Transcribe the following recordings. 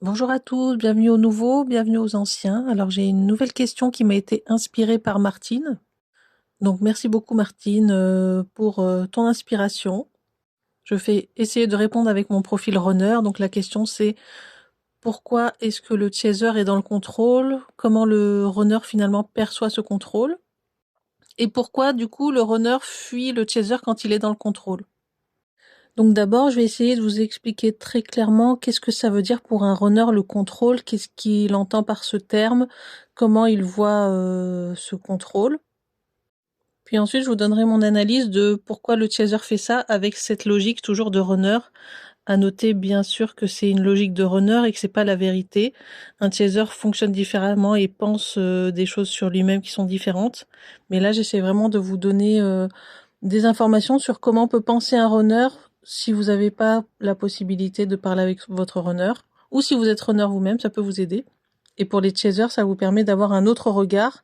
Bonjour à tous, bienvenue aux nouveaux, bienvenue aux anciens. Alors j'ai une nouvelle question qui m'a été inspirée par Martine. Donc merci beaucoup Martine pour ton inspiration. Je vais essayer de répondre avec mon profil runner. Donc la question c'est pourquoi est-ce que le chaser est dans le contrôle? Comment le runner finalement perçoit ce contrôle? Et pourquoi du coup le runner fuit le chaser quand il est dans le contrôle? Donc d'abord, je vais essayer de vous expliquer très clairement qu'est-ce que ça veut dire pour un runner le contrôle, qu'est-ce qu'il entend par ce terme, comment il voit ce contrôle. Puis ensuite, je vous donnerai mon analyse de pourquoi le chaser fait ça avec cette logique toujours de runner. À noter bien sûr que c'est une logique de runner et que c'est pas la vérité. Un chaser fonctionne différemment et pense des choses sur lui-même qui sont différentes. Mais là, j'essaie vraiment de vous donner des informations sur comment peut penser un runner si vous n'avez pas la possibilité de parler avec votre runner, ou si vous êtes runner vous-même, ça peut vous aider. Et pour les chasers, ça vous permet d'avoir un autre regard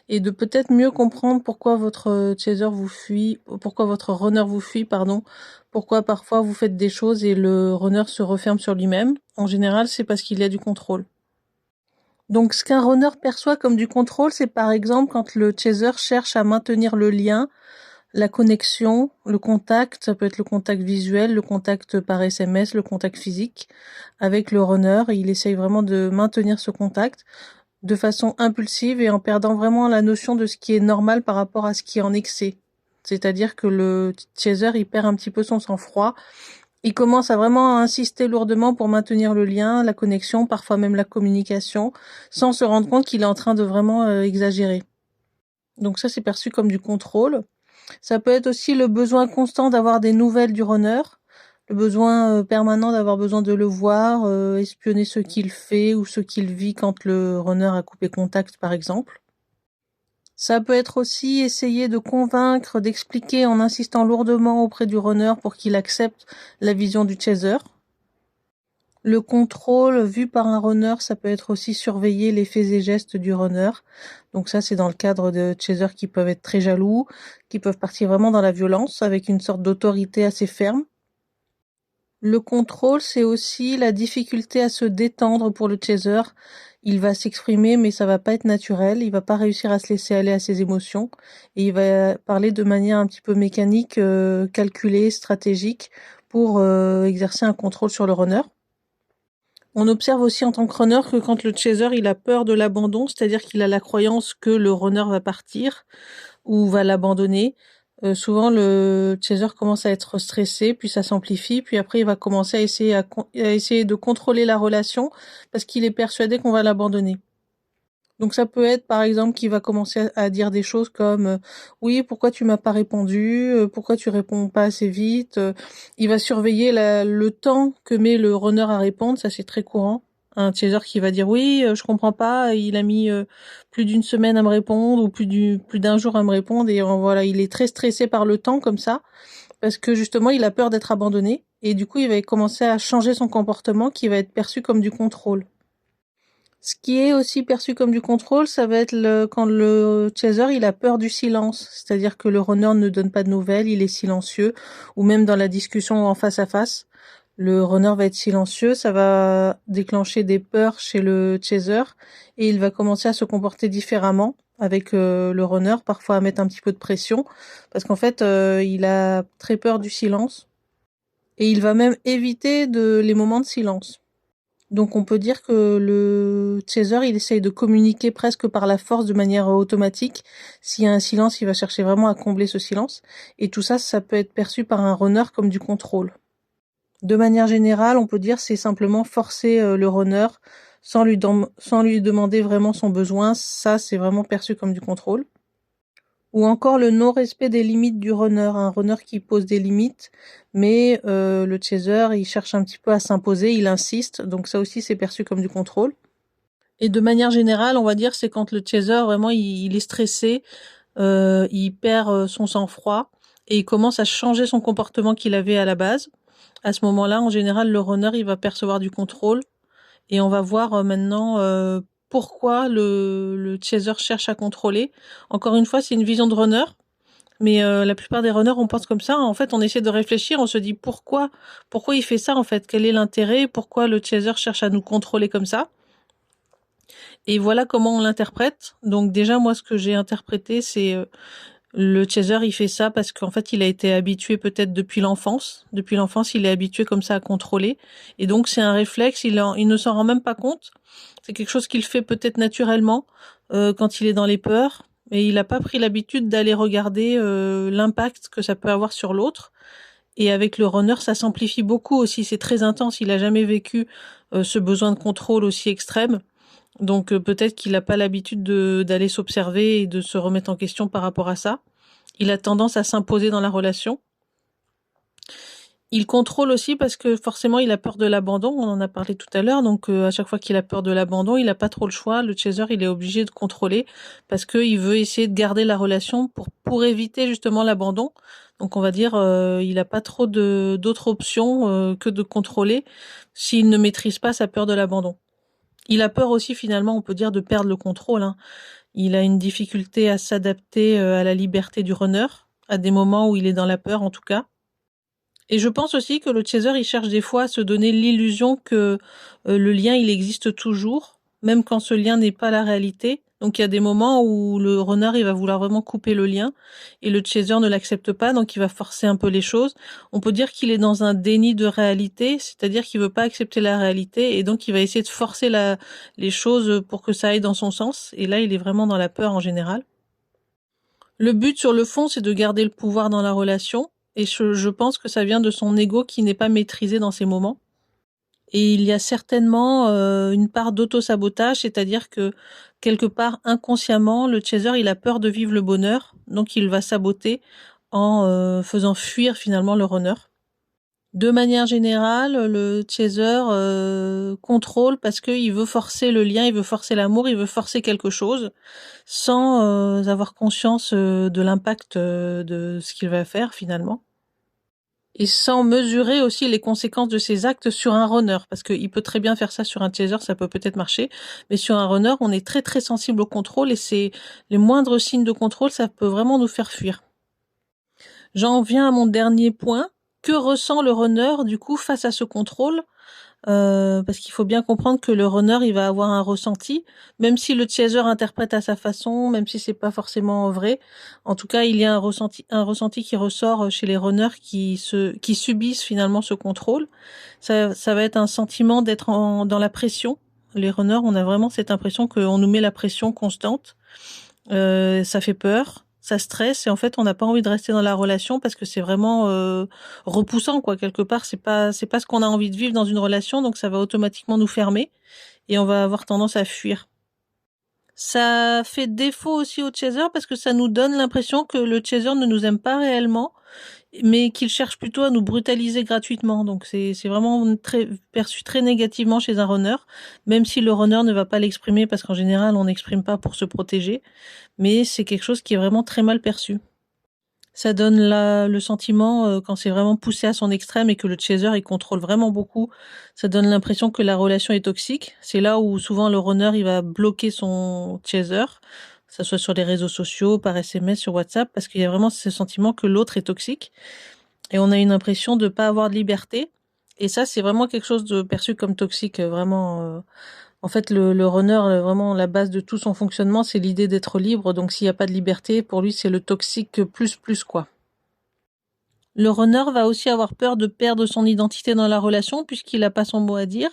et de peut-être mieux comprendre pourquoi votre chaser vous fuit, pourquoi votre runner vous fuit, pardon, pourquoi parfois vous faites des choses et le runner se referme sur lui-même. En général, c'est parce qu'il y a du contrôle. Donc, ce qu'un runner perçoit comme du contrôle, c'est par exemple quand le chaser cherche à maintenir le lien, la connexion, le contact, ça peut être le contact visuel, le contact par SMS, le contact physique avec le runner. Il essaye vraiment de maintenir ce contact de façon impulsive et en perdant vraiment la notion de ce qui est normal par rapport à ce qui est en excès. C'est-à-dire que le chaser, il perd un petit peu son sang-froid. Il commence à vraiment insister lourdement pour maintenir le lien, la connexion, parfois même la communication, sans se rendre compte qu'il est en train de vraiment exagérer. Donc ça, c'est perçu comme du contrôle. Ça peut être aussi le besoin constant d'avoir des nouvelles du runner, le besoin permanent d'avoir besoin de le voir, espionner ce qu'il fait ou ce qu'il vit quand le runner a coupé contact par exemple. Ça peut être aussi essayer de convaincre, d'expliquer en insistant lourdement auprès du runner pour qu'il accepte la vision du chaser. Le contrôle vu par un runner, ça peut être aussi surveiller les faits et gestes du runner. Donc ça, c'est dans le cadre de chasers qui peuvent être très jaloux, qui peuvent partir vraiment dans la violence avec une sorte d'autorité assez ferme. Le contrôle, c'est aussi la difficulté à se détendre pour le chaser. Il va s'exprimer, mais ça va pas être naturel. Il va pas réussir à se laisser aller à ses émotions. Et il va parler de manière un petit peu mécanique, calculée, stratégique, pour exercer un contrôle sur le runner. On observe aussi en tant que runner que quand le chaser il a peur de l'abandon, c'est-à-dire qu'il a la croyance que le runner va partir ou va l'abandonner, souvent le chaser commence à être stressé, puis ça s'amplifie, puis après il va commencer à essayer de contrôler la relation parce qu'il est persuadé qu'on va l'abandonner. Donc ça peut être par exemple qu'il va commencer à dire des choses comme oui, pourquoi tu m'as pas répondu, pourquoi tu réponds pas assez vite. Il va surveiller le temps que met le runner à répondre, ça c'est très courant. Un chaser qui va dire oui, je comprends pas, il a mis plus d'une semaine à me répondre ou plus d'un jour à me répondre et voilà, il est très stressé par le temps comme ça parce que justement il a peur d'être abandonné et du coup il va commencer à changer son comportement qui va être perçu comme du contrôle. Ce qui est aussi perçu comme du contrôle, ça va être quand le chaser, il a peur du silence. C'est-à-dire que le runner ne donne pas de nouvelles, il est silencieux, ou même dans la discussion en face à face, le runner va être silencieux, ça va déclencher des peurs chez le chaser, et il va commencer à se comporter différemment avec le runner, parfois à mettre un petit peu de pression, parce qu'en fait, il a très peur du silence, et il va même éviter les moments de silence. Donc on peut dire que le chaser, il essaye de communiquer presque par la force de manière automatique. S'il y a un silence, il va chercher vraiment à combler ce silence. Et tout ça, ça peut être perçu par un runner comme du contrôle. De manière générale, on peut dire c'est simplement forcer le runner sans lui demander vraiment son besoin. Ça, c'est vraiment perçu comme du contrôle. Ou encore le non-respect des limites du runner. Un runner qui pose des limites, mais le chaser, il cherche un petit peu à s'imposer, il insiste. Donc ça aussi, c'est perçu comme du contrôle. Et de manière générale, on va dire, c'est quand le chaser, vraiment, il est stressé, il perd son sang-froid et il commence à changer son comportement qu'il avait à la base. À ce moment-là, en général, le runner, il va percevoir du contrôle et on va voir maintenant pourquoi le chaser cherche à contrôler. Encore une fois, c'est une vision de runner. Mais la plupart des runners, on pense comme ça. En fait, on essaie de réfléchir, on se dit pourquoi il fait ça en fait? Quel est l'intérêt? Pourquoi le chaser cherche à nous contrôler comme ça? Et voilà comment on l'interprète. Donc déjà, moi, ce que j'ai interprété, c'est le chaser, il fait ça parce qu'en fait, il a été habitué peut-être depuis l'enfance. Depuis l'enfance, il est habitué comme ça à contrôler. Et donc, c'est un réflexe, il ne s'en rend même pas compte. C'est quelque chose qu'il fait peut-être naturellement quand il est dans les peurs. Et il n'a pas pris l'habitude d'aller regarder l'impact que ça peut avoir sur l'autre. Et avec le runner, ça s'amplifie beaucoup aussi. C'est très intense. Il n'a jamais vécu ce besoin de contrôle aussi extrême. Donc peut-être qu'il n'a pas l'habitude d'aller s'observer et de se remettre en question par rapport à ça. Il a tendance à s'imposer dans la relation. Il contrôle aussi parce que forcément il a peur de l'abandon, on en a parlé tout à l'heure, donc à chaque fois qu'il a peur de l'abandon, il n'a pas trop le choix, le chaser il est obligé de contrôler parce qu'il veut essayer de garder la relation pour éviter justement l'abandon. Donc on va dire il n'a pas trop d'autres options que de contrôler s'il ne maîtrise pas sa peur de l'abandon. Il a peur aussi finalement, on peut dire, de perdre le contrôle, hein. Il a une difficulté à s'adapter à la liberté du runner, à des moments où il est dans la peur en tout cas. Et je pense aussi que le chaser, il cherche des fois à se donner l'illusion que le lien, il existe toujours, même quand ce lien n'est pas la réalité. Donc il y a des moments où le runner, il va vouloir vraiment couper le lien et le chaser ne l'accepte pas, donc il va forcer un peu les choses. On peut dire qu'il est dans un déni de réalité, c'est-à-dire qu'il veut pas accepter la réalité et donc il va essayer de forcer les choses pour que ça aille dans son sens. Et là, il est vraiment dans la peur en général. Le but sur le fond, c'est de garder le pouvoir dans la relation. Et je pense que ça vient de son ego qui n'est pas maîtrisé dans ces moments. Et il y a certainement une part d'auto-sabotage, c'est-à-dire que quelque part inconsciemment, le chaser, il a peur de vivre le bonheur, donc il va saboter en faisant fuir finalement le runner. De manière générale, le chaser contrôle parce qu'il veut forcer le lien, il veut forcer l'amour, il veut forcer quelque chose sans avoir conscience de l'impact de ce qu'il va faire finalement. Et sans mesurer aussi les conséquences de ses actes sur un runner, parce qu'il peut très bien faire ça sur un chaser, ça peut peut-être marcher, mais sur un runner, on est très très sensible au contrôle et c'est les moindres signes de contrôle, ça peut vraiment nous faire fuir. J'en viens à mon dernier point. Que ressent le runner du coup face à ce contrôle? Parce qu'il faut bien comprendre que le runner, il va avoir un ressenti, même si le chaser interprète à sa façon, même si c'est pas forcément vrai. En tout cas, il y a un ressenti qui ressort chez les runners qui subissent finalement ce contrôle. Ça va être un sentiment d'être dans la pression. Les runners, on a vraiment cette impression qu'on nous met la pression constante. Ça fait peur. Ça stresse et en fait on n'a pas envie de rester dans la relation parce que c'est vraiment repoussant quoi, quelque part c'est pas ce qu'on a envie de vivre dans une relation, donc ça va automatiquement nous fermer et on va avoir tendance à fuir. Ça fait défaut aussi au chaser parce que ça nous donne l'impression que le chaser ne nous aime pas réellement, mais qu'il cherche plutôt à nous brutaliser gratuitement. Donc c'est vraiment perçu très négativement chez un runner, même si le runner ne va pas l'exprimer parce qu'en général on n'exprime pas pour se protéger, mais c'est quelque chose qui est vraiment très mal perçu. Ça donne le sentiment, quand c'est vraiment poussé à son extrême et que le chaser il contrôle vraiment beaucoup, ça donne l'impression que la relation est toxique. C'est là où souvent le runner il va bloquer son chaser, que ça soit sur les réseaux sociaux, par SMS, sur WhatsApp, parce qu'il y a vraiment ce sentiment que l'autre est toxique et on a une impression de pas avoir de liberté. Et ça, c'est vraiment quelque chose de perçu comme toxique, vraiment. En fait, le runner, vraiment la base de tout son fonctionnement, c'est l'idée d'être libre. Donc s'il n'y a pas de liberté, pour lui, c'est le toxique plus quoi. Le runner va aussi avoir peur de perdre son identité dans la relation puisqu'il n'a pas son mot à dire.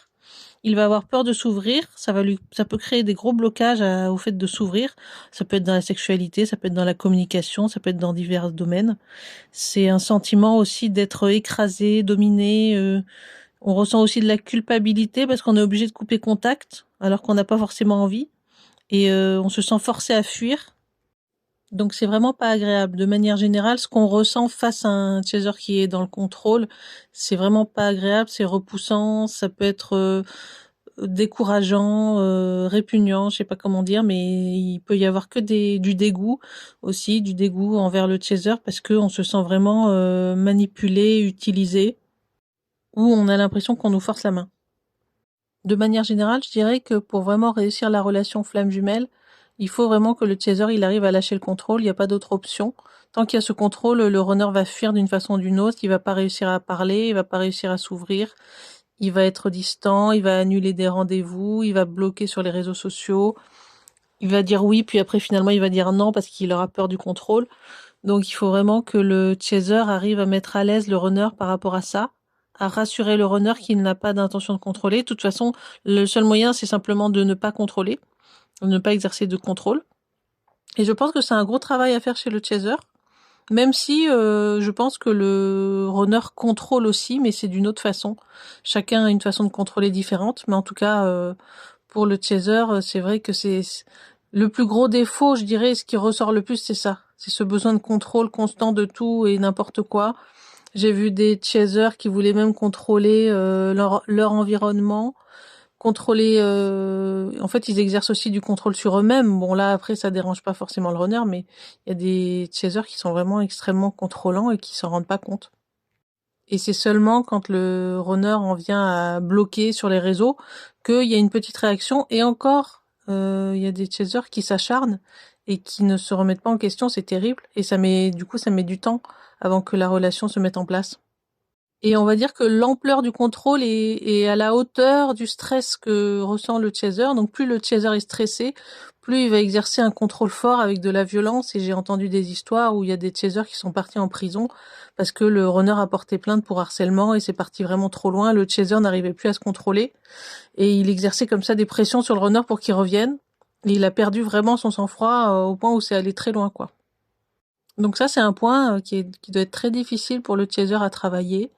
Il va avoir peur de s'ouvrir. Ça peut créer des gros blocages au fait de s'ouvrir. Ça peut être dans la sexualité, ça peut être dans la communication, ça peut être dans divers domaines. C'est un sentiment aussi d'être écrasé, dominé. On ressent aussi de la culpabilité parce qu'on est obligé de couper contact alors qu'on n'a pas forcément envie. Et on se sent forcé à fuir. Donc c'est vraiment pas agréable. De manière générale, ce qu'on ressent face à un chaser qui est dans le contrôle, c'est vraiment pas agréable, c'est repoussant, ça peut être décourageant, répugnant, je sais pas comment dire, mais il peut y avoir que du dégoût aussi, du dégoût envers le chaser parce que on se sent vraiment manipulé, utilisé, ou on a l'impression qu'on nous force la main. De manière générale, je dirais que pour vraiment réussir la relation flamme jumelle, il faut vraiment que le chaser il arrive à lâcher le contrôle, il n'y a pas d'autre option. Tant qu'il y a ce contrôle, le runner va fuir d'une façon ou d'une autre, il va pas réussir à parler, il va pas réussir à s'ouvrir, il va être distant, il va annuler des rendez-vous, il va bloquer sur les réseaux sociaux, il va dire oui, puis après finalement il va dire non parce qu'il aura peur du contrôle. Donc il faut vraiment que le chaser arrive à mettre à l'aise le runner par rapport à ça, à rassurer le runner qu'il n'a pas d'intention de contrôler. De toute façon, le seul moyen, c'est simplement de ne pas contrôler, de ne pas exercer de contrôle. Et je pense que c'est un gros travail à faire chez le chaser, même si je pense que le runner contrôle aussi, mais c'est d'une autre façon. Chacun a une façon de contrôler différente, mais en tout cas, pour le chaser, c'est vrai que c'est le plus gros défaut, je dirais, ce qui ressort le plus, c'est ça. C'est ce besoin de contrôle constant de tout et n'importe quoi. J'ai vu des chasers qui voulaient même contrôler leur environnement, contrôler. En fait, ils exercent aussi du contrôle sur eux-mêmes. Bon, là, après, ça dérange pas forcément le runner, mais il y a des chasers qui sont vraiment extrêmement contrôlants et qui s'en rendent pas compte. Et c'est seulement quand le runner en vient à bloquer sur les réseaux qu'il y a une petite réaction. Et encore, il y a des chasers qui s'acharnent et qui ne se remettent pas en question. C'est terrible. Et ça met du temps avant que la relation se mette en place. Et on va dire que l'ampleur du contrôle est à la hauteur du stress que ressent le chaser. Donc plus le chaser est stressé, plus il va exercer un contrôle fort avec de la violence. Et j'ai entendu des histoires où il y a des chasers qui sont partis en prison parce que le runner a porté plainte pour harcèlement et c'est parti vraiment trop loin. Le chaser n'arrivait plus à se contrôler et il exerçait comme ça des pressions sur le runner pour qu'il revienne. Et il a perdu vraiment son sang-froid au point où c'est allé très loin, quoi. Donc ça, c'est un point qui doit être très difficile pour le chaser à travailler.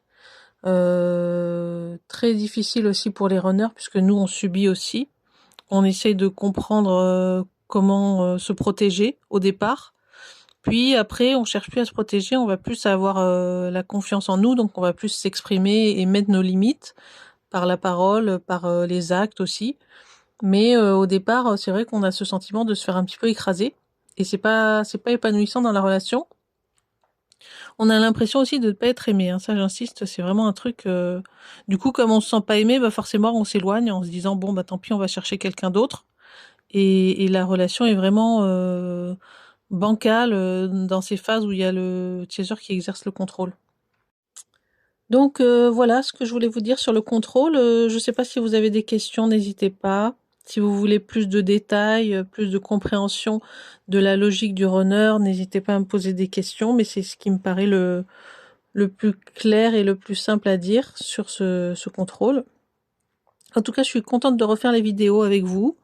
Très difficile aussi pour les runners puisque nous, on subit aussi. On essaye de comprendre comment se protéger au départ. Puis après, on cherche plus à se protéger, on va plus avoir la confiance en nous, donc on va plus s'exprimer et mettre nos limites par la parole, par les actes aussi. Mais au départ, c'est vrai qu'on a ce sentiment de se faire un petit peu écraser et c'est pas épanouissant dans la relation. On a l'impression aussi de ne pas être aimé, hein. Ça, j'insiste, c'est vraiment un truc. Du coup, comme on se sent pas aimé, bah forcément, on s'éloigne en se disant bon bah tant pis, on va chercher quelqu'un d'autre. Et la relation est vraiment bancale dans ces phases où il y a le chaser qui exerce le contrôle. Donc voilà ce que je voulais vous dire sur le contrôle. Je ne sais pas si vous avez des questions, n'hésitez pas. Si vous voulez plus de détails, plus de compréhension de la logique du runner, n'hésitez pas à me poser des questions, mais c'est ce qui me paraît le plus clair et le plus simple à dire sur ce contrôle. En tout cas, je suis contente de refaire les vidéos avec vous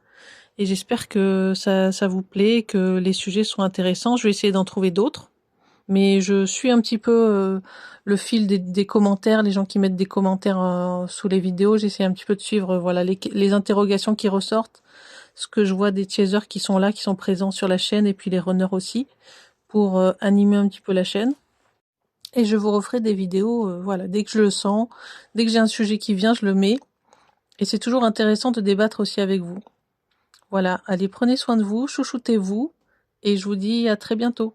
et j'espère que ça vous plaît, que les sujets sont intéressants. Je vais essayer d'en trouver d'autres. Mais je suis un petit peu le fil des commentaires, les gens qui mettent des commentaires sous les vidéos. J'essaie un petit peu de suivre voilà les interrogations qui ressortent, ce que je vois des chasers qui sont là, qui sont présents sur la chaîne, et puis les runners aussi, pour animer un petit peu la chaîne. Et je vous referai des vidéos, voilà, dès que je le sens, dès que j'ai un sujet qui vient, je le mets. Et c'est toujours intéressant de débattre aussi avec vous. Voilà, allez, prenez soin de vous, chouchoutez-vous, et je vous dis à très bientôt.